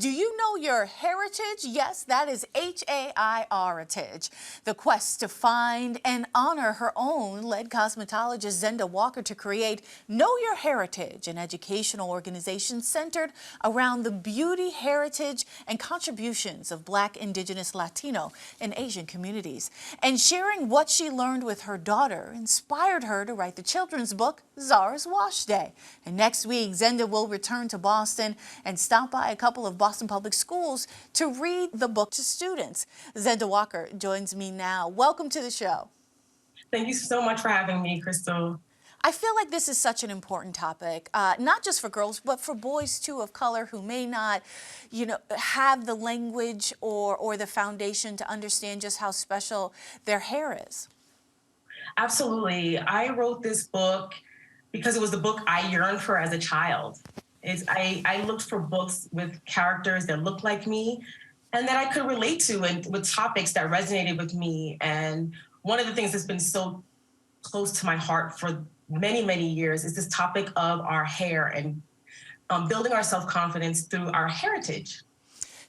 Do you know your heritage? Yes, that is H-A-I-R-itage. The quest to find and honor her own led cosmetologist Zenda Walker to create Know Your Heritage, an educational organization centered around the beauty, heritage, and contributions of Black, Indigenous, Latino, and Asian communities. And sharing what she learned with her daughter inspired her to write the children's book, Zara's Wash Day. And next week, Zenda will return to Boston and stop by a couple of Boston Public Schools to read the book to students. Zenda Walker joins me now. Welcome to the show. Thank you so much for having me, Crystal. I feel like this is such an important topic, not just for girls, but for boys too of color who may not, have the language or the foundation to understand just how special their hair is. Absolutely. I wrote this book because it was the book I yearned for as a child. I looked for books with characters that looked like me and that I could relate to and with topics that resonated with me. And one of the things that's been so close to my heart for many, many years is this topic of our hair and building our self-confidence through our heritage.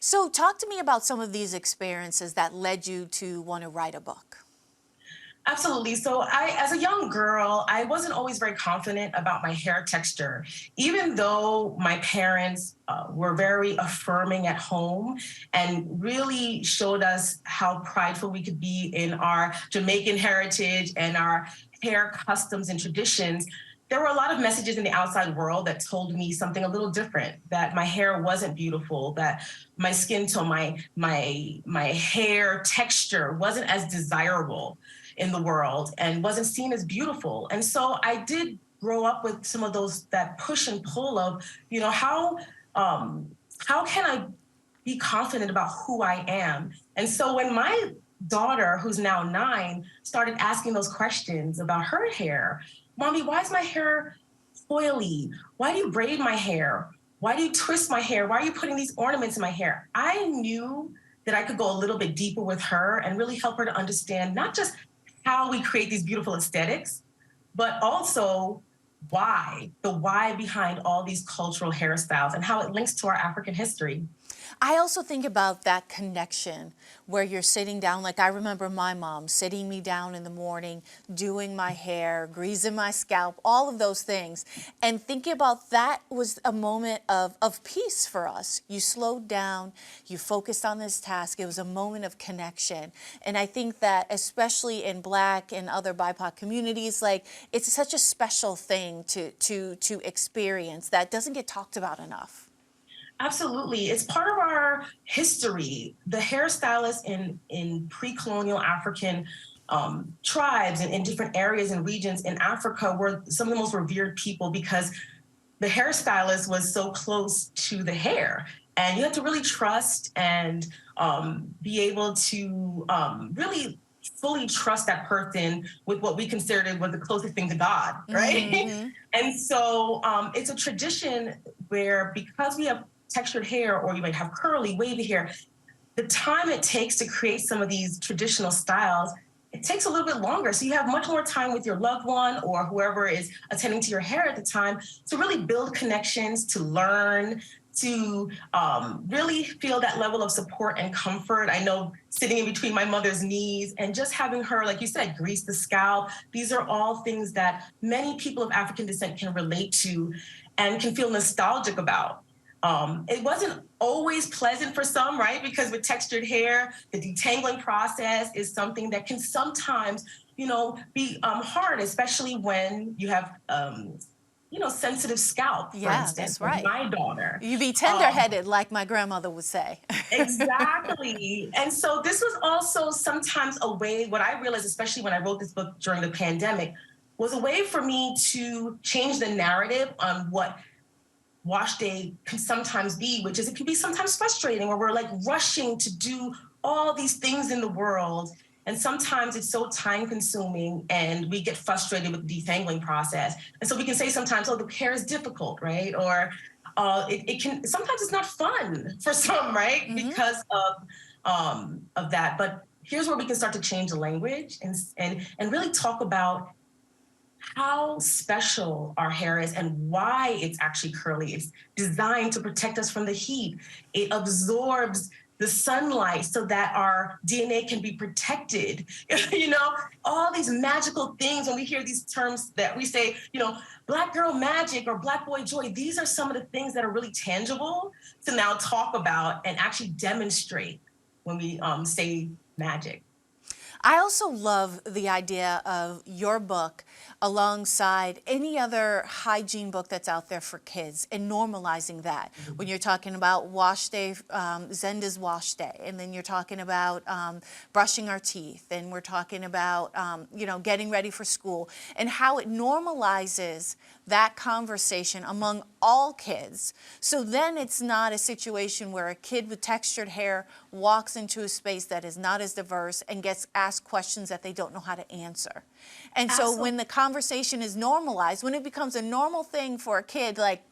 So talk to me about some of these experiences that led you to want to write a book. Absolutely. So as a young girl, I wasn't always very confident about my hair texture, even though my parents were very affirming at home and really showed us how prideful we could be in our Jamaican heritage and our hair customs and traditions. There were a lot of messages in the outside world that told me something a little different, that my hair wasn't beautiful, that my skin tone, my hair texture wasn't as desirable in the world and wasn't seen as beautiful. And so I did grow up with some of those, that push and pull of, how can I be confident about who I am? And so when my daughter, who's now 9, started asking those questions about her hair, Mommy, why is my hair oily? Why do you braid my hair? Why do you twist my hair? Why are you putting these ornaments in my hair? I knew that I could go a little bit deeper with her and really help her to understand not just how we create these beautiful aesthetics, but also the why behind all these cultural hairstyles and how it links to our African history. I also think about that connection where you're sitting down, like I remember my mom sitting me down in the morning, doing my hair, greasing my scalp, all of those things. And thinking about that was a moment of peace for us. You slowed down, you focused on this task. It was a moment of connection. And I think that especially in Black and other BIPOC communities, like it's such a special thing to experience that doesn't get talked about enough. Absolutely. It's part of our history. The hairstylists in pre-colonial African tribes and in different areas and regions in Africa were some of the most revered people because the hairstylist was so close to the hair. And you had to really trust and be able to really fully trust that person with what we considered was the closest thing to God, right? Mm-hmm. And so it's a tradition where because we have textured hair or you might have curly, wavy hair, the time it takes to create some of these traditional styles, it takes a little bit longer. So you have much more time with your loved one or whoever is attending to your hair at the time to really build connections, to learn, to really feel that level of support and comfort. I know sitting in between my mother's knees and just having her, like you said, grease the scalp. These are all things that many people of African descent can relate to and can feel nostalgic about. It wasn't always pleasant for some, right? Because with textured hair, the detangling process is something that can sometimes, be hard, especially when you have, sensitive scalp, for Yeah, instance, that's like right. my daughter. You be tender-headed, like my grandmother would say. Exactly. And so this was also sometimes a way, what I realized, especially when I wrote this book during the pandemic, was a way for me to change the narrative on what wash day can sometimes be, which is it can be sometimes frustrating where we're like rushing to do all these things in the world. And sometimes it's so time consuming and we get frustrated with the detangling process. And so we can say sometimes, oh, the hair is difficult, right? Or it can, sometimes it's not fun for some, right? Mm-hmm. Because of that. But here's where we can start to change the language and really talk about how special our hair is and why it's actually curly. It's designed to protect us from the heat. It absorbs the sunlight so that our DNA can be protected. You know, all these magical things when we hear these terms that we say, you know, black girl magic or black boy joy, these are some of the things that are really tangible to now talk about and actually demonstrate when we say magic. I also love the idea of your book alongside any other hygiene book that's out there for kids and normalizing that. When you're talking about wash day, Zenda's wash day, and then you're talking about brushing our teeth, and we're talking about, you know, getting ready for school, and how it normalizes that conversation among all kids. So then it's not a situation where a kid with textured hair walks into a space that is not as diverse and gets asked questions that they don't know how to answer. And so Absolutely. when the conversation is normalized, when it becomes a normal thing for a kid like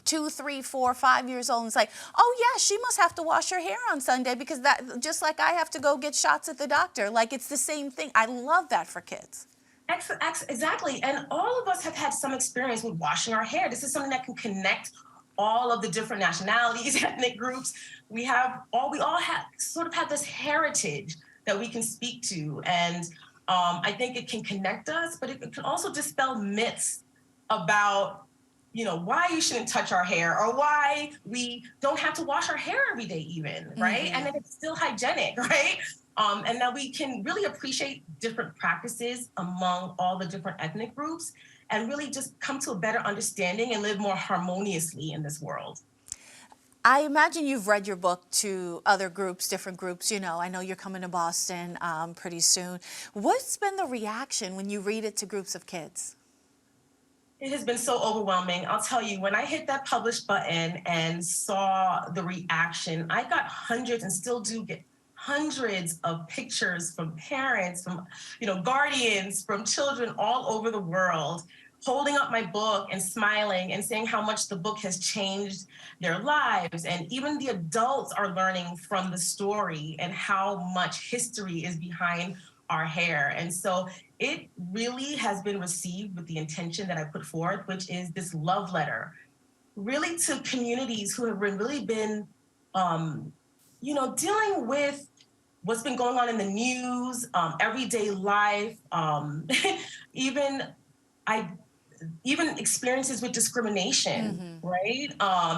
2, 3, 4, 5 years old, and it's like, oh yeah, she must have to wash her hair on Sunday because that, just like I have to go get shots at the doctor. Like, it's the same thing. I love that for kids. Exactly. And all of us have had some experience with washing our hair. This is something that can connect all of the different nationalities, ethnic groups. We all have sort of have this heritage that we can speak to. And I think it can connect us, but it can also dispel myths about, you know, why you shouldn't touch our hair or why we don't have to wash our hair every day even, right? And then it's still hygienic, right? And that we can really appreciate different practices among all the different ethnic groups and really just come to a better understanding and live more harmoniously in this world. I imagine you've read your book to other groups, different groups. You know, I know you're coming to Boston pretty soon. What's been the reaction when you read it to groups of kids? It has been so overwhelming. I'll tell you, when I hit that publish button and saw the reaction, I got hundreds and still do get hundreds of pictures from parents, from, you know, guardians, from children all over the world holding up my book and smiling and saying how much the book has changed their lives. And even the adults are learning from the story and how much history is behind our hair. And so it really has been received with the intention that I put forth, which is this love letter, really to communities who have really been, you know, dealing with what's been going on in the news, everyday life, even I even experiences with discrimination, right?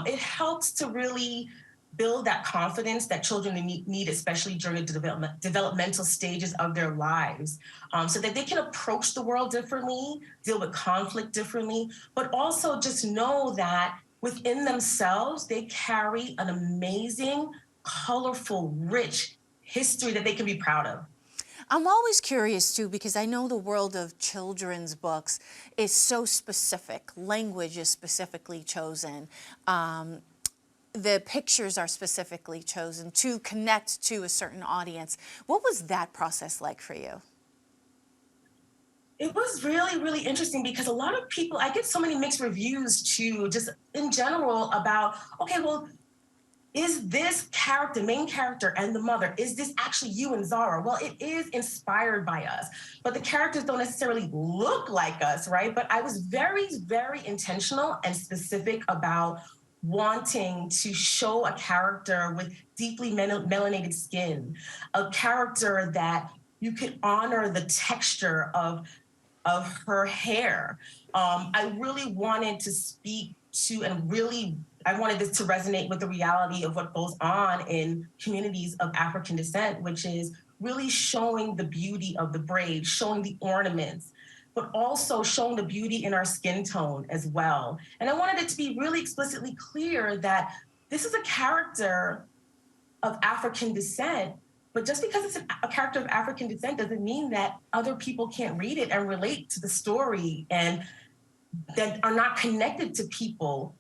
It helps to really build that confidence that children need, especially during the developmental stages of their lives, so that they can approach the world differently, deal with conflict differently, but also just know that within themselves, they carry an amazing, colorful, rich history that they can be proud of. I'm always curious too, because I know the world of children's books is so specific. Language is specifically chosen. The pictures are specifically chosen to connect to a certain audience. What was that process like for you? It was really, really interesting because a lot of people, I get so many mixed reviews too, just in general about, okay, well, is this character, main character and the mother, is this actually you and Zara? Well, it is inspired by us, but the characters don't necessarily look like us, right? But I was very, very intentional and specific about wanting to show a character with deeply melanated skin, a character that you could honor the texture of her hair. I really wanted to speak to and really I wanted this to resonate with the reality of what goes on in communities of African descent, which is really showing the beauty of the braid, showing the ornaments, but also showing the beauty in our skin tone as well. And I wanted it to be really explicitly clear that this is a character of African descent, but just because it's a character of African descent doesn't mean that other people can't read it and relate to the story and that are not connected to people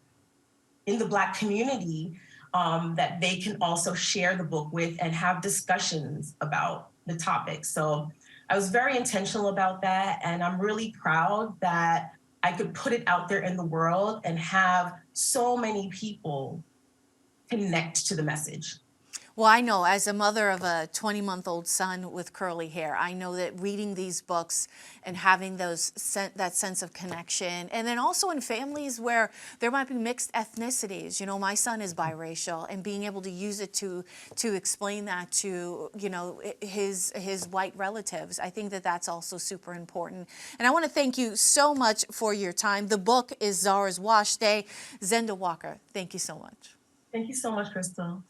in the Black community, that they can also share the book with and have discussions about the topic. So I was very intentional about that. And I'm really proud that I could put it out there in the world and have so many people connect to the message. Well, I know as a mother of a 20-month-old son with curly hair, I know that reading these books and having that sense of connection, and then also in families where there might be mixed ethnicities. You know, my son is biracial, and being able to use it to explain that to, you know, his white relatives, I think that that's also super important. And I want to thank you so much for your time. The book is Zara's Wash Day. Zenda Walker, thank you so much. Thank you so much, Crystal.